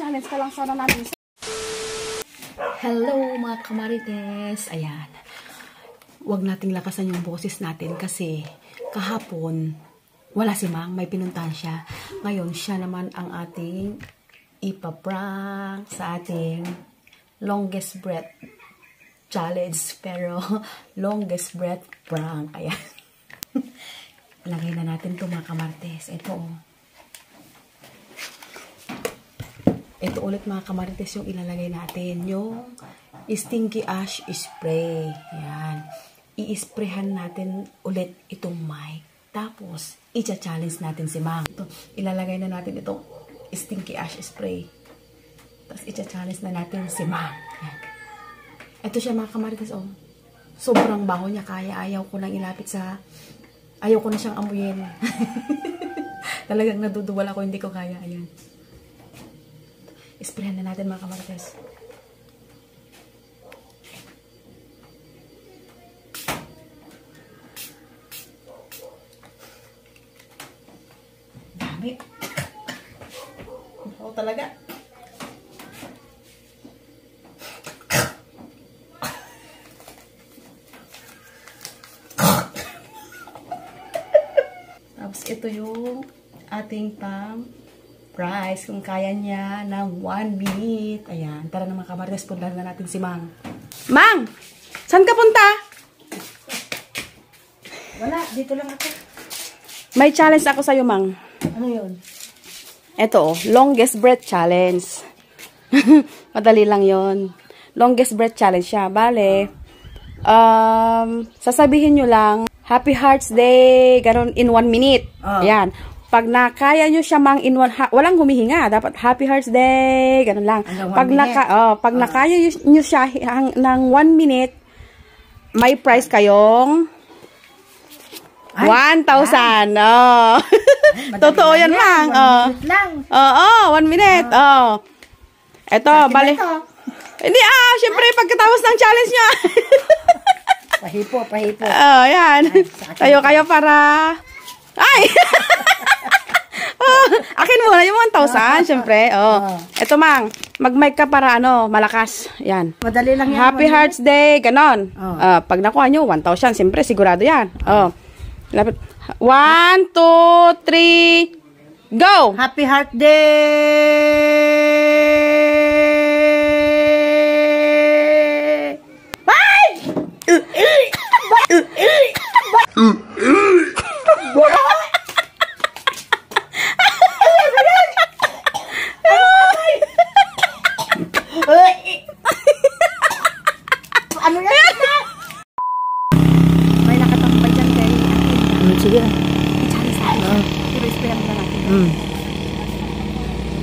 challenge ka lang sana natin. Hello mga kamarites. Ayan. Huwag nating lakasan yung boses natin kasi kahapon wala si Mang, may pinuntahan siya. Ngayon siya naman ang ating ipaprank sa ating longest breath challenge, pero longest breath prank. Ayan. Lagay na natin ito mga kamarites. Ito Ito ulit mga kamarites yung ilalagay natin. Yung stinky ash spray. Yan. I-sprayhan natin ulit itong mic. Tapos, i-challenge natin si Mang. Ito, ilalagay na natin itong stinky ash spray. Tapos, i-challenge na natin si Mang. Yan. Ito siya mga kamarites. Oh. Sobrang baho niya. Kaya ayaw ko nang ilapit sa... Ayaw ko na siyang amuyin. Talagang naduduwal ako. Hindi ko kaya. Ayan. Isprayan na natin mga kamarites. Dami. Oo talaga. Tapos ito yung ating price, kung kaya niya ng 1 minute. Ayan, tara na mga kamarites, puntahan na natin si Mang. Mang! Saan ka punta? Wala, dito lang ako. May challenge ako sa'yo, Mang. Ano yun? Ito, longest breath challenge. Madali lang yon. Longest breath challenge siya. Bale, sasabihin nyo lang, Happy Hearts Day, ganon, in 1 minute. Ayan. Pag nakaya nyo siya mang in one, walang humihinga. Dapat Happy Hearts Day. Ganun lang. Pag nakaya nyo siya ng 1 minute, may prize kayong 1,000. Oh. Totoo yan lang. 1 minute lang. Oo, 1 minute. Oh. Ito, bali. Hindi syempre pagkatapos ng challenge niya. Pahipo. Yan. Kayo para... Ay! Akin muna yung 1,000, syempre. Ito Mang, mag-mic ka para malakas. Yan. Madali lang yan. Happy Hearts Day, ganon. Pag nakuha nyo, 1,000, syempre, sigurado yan. 1, 2, 3, go! Happy Heart Day! Bye! Ano yan? May nakatambay dyan kay Sige. i-challenge natin. I-sprayan na natin.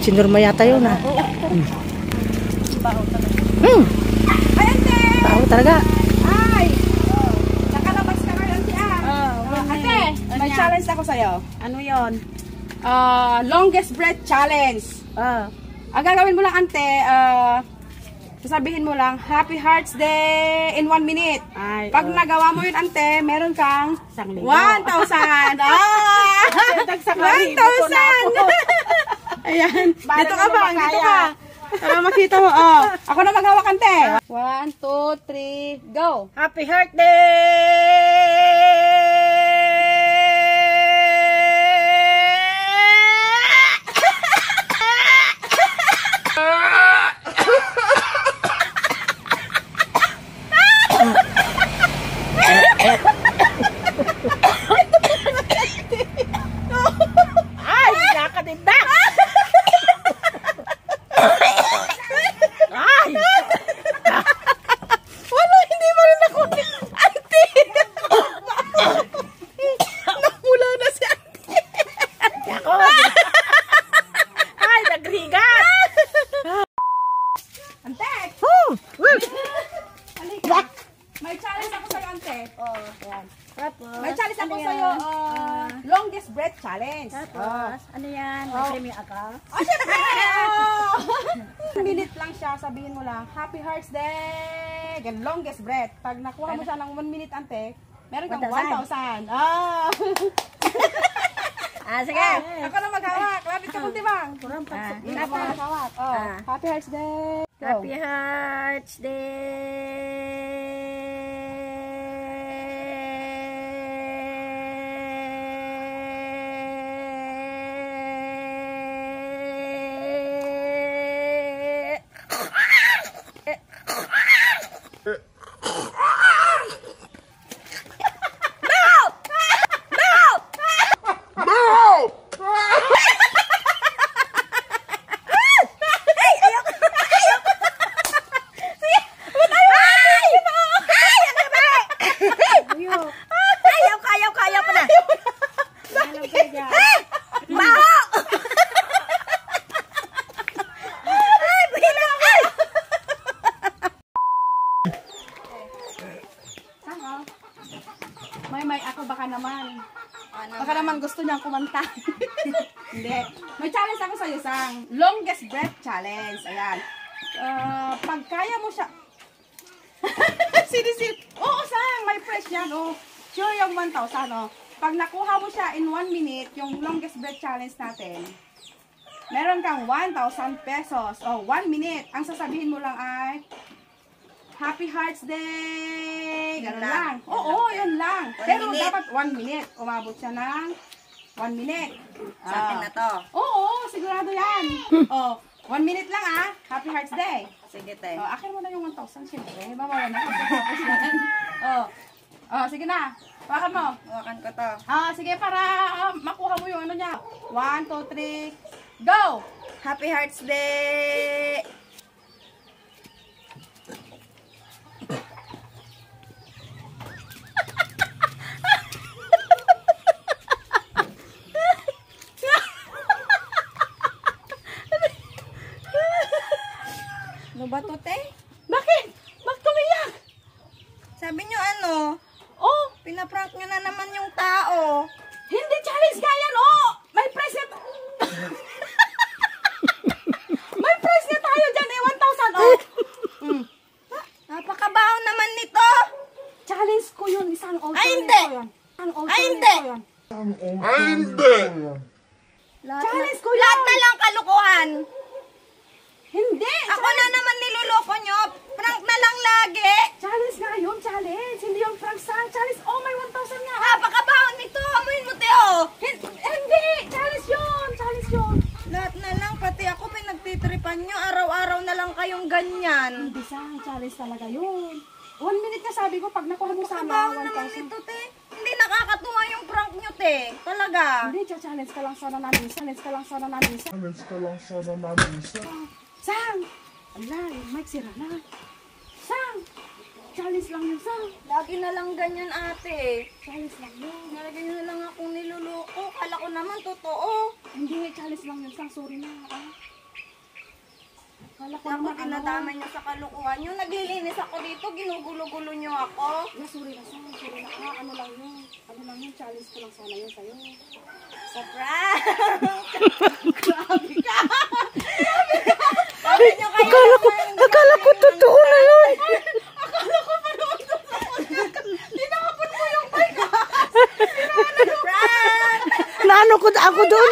Sinurma yata yun Baho talaga. Ay, ante! Baho talaga. Ay! Nakalabas ka ngayon, ante. Ante, may challenge ako sa'yo. Ano yun? Longest breath challenge. Ang gagawin mo lang, ante, sasabihin mo lang, Happy Hearts Day in 1 minute. Pag nagawa mo yun, ante, meron kang 1,000. 1,000! Ayan. Dito ka ba? Dito ka. Para makita mo. Ako na maghawak, ante. 1, 2, 3, go! Happy Heart Ay, nakadibak! Ay! Wala, hindi mo rin ako. Ante! Namula na si ante. Ako! Ay, nagrigat! Ante! Halika. May challenge ako sa'yo, ante. Ayan. Tapos, May challenge ako sa'yo. Longest breath challenge. Tapos, ano yan? May premium ako? Syempre! 1 minute lang siya. Sabihin mo lang, Happy Hearts Day! Gan longest breath. Pag nakuha mo siya ng 1 minute, ante, meron kang 1,000. Sige. Ako na maghawak. Lapit ka kunti bang. Ako na maghawak. Happy Hearts Day. Happy Hearts Day. Ayaw pa na. Baho! Ay, bihila ako. May ako baka naman. Baka naman gusto niyang kumanta. Hindi. May challenge ako sa'yo, Sang. Longest breath challenge. Ayan. Pag kaya mo siya... Sinisil. Oo, Sang. May press yan. Oh. Sure yung 1,000. Oh. Pag nakuha mo siya in 1 minute, yung longest breath challenge natin, meron kang 1,000 pesos. Oh, 1 minute. Ang sasabihin mo lang ay... Happy Hearts Day! Ganun lang. Oo, yun lang. Pero dapat 1 minute. Umabot siya ng 1 minute. Sa akin na to. Oo, sigurado yan. 1 minute lang Happy Hearts Day. Sige, te. Akin mo na yung 1,000, syempre. Babawa na. Sige na. Hawakan mo. Hawakan ko to. Sige, para makuha mo yung ano niya. 1, 2, 3, go! Happy Hearts Day! Ano ba to, te? Bakit? Bakit tumiyak? Sabi nyo ano? Oh, Pinaprank nyo na naman yung tao. hindi challenge nga yan, oh! May prize na... May prize na tayo dyan, 1,000, oh! Napakabaho naman nito. Challenge ko yun, isang all Ay, hindi! Ay, hindi! Challenge ko yun! Lahat na lang kalukuhan. Hindi! Ako na naman niluloko nyo. Prank na lang lagi. Challenge nga yun, challenge! Hindi yung prank sang challenge! Oh, may 1,000 nga! Napakabaho nito. Amuin mo, Teo. Hindi! Challenge yun! Challenge yun! Lahat na lang, pati ako pinagtitripan nyo. Araw-araw na lang kayong ganyan. Hindi sang challenge talaga yun. 1 minute na sabi ko, pag nakuha mo Napakabaho sana naman 1,000. nito, te. Hindi nakakatuwa yung prank nyo, te. Talaga. Hindi, challenge ka lang sana namin. Challenge ka lang sana namin. Sang! Ala, yung mic sira na. Sang! Challenge lang yun, Sang. Lagi na lang ganyan, ate. Challenge lang yun. Lagi na lang akong niluloko. Kala ko naman totoo. Hindi, challenge lang yun, Sang. Sorry na, Kala ko Ako, naman, dinadamay nyo sa kalukuhan nyo. Naglilinis ako dito. Ginugulo-gulo nyo ako. Sorry na, Sang. Sorry na. Ano lang yun. Ano lang yun. Challenge ko lang sana yun sa'yo. Surprise! Grabe ka! Sabi nyo kayo. Akala ko totoo na yun. Akala ko pa naman totoo. Tinapon mo yung mic. Surprise! Naano ko ako doon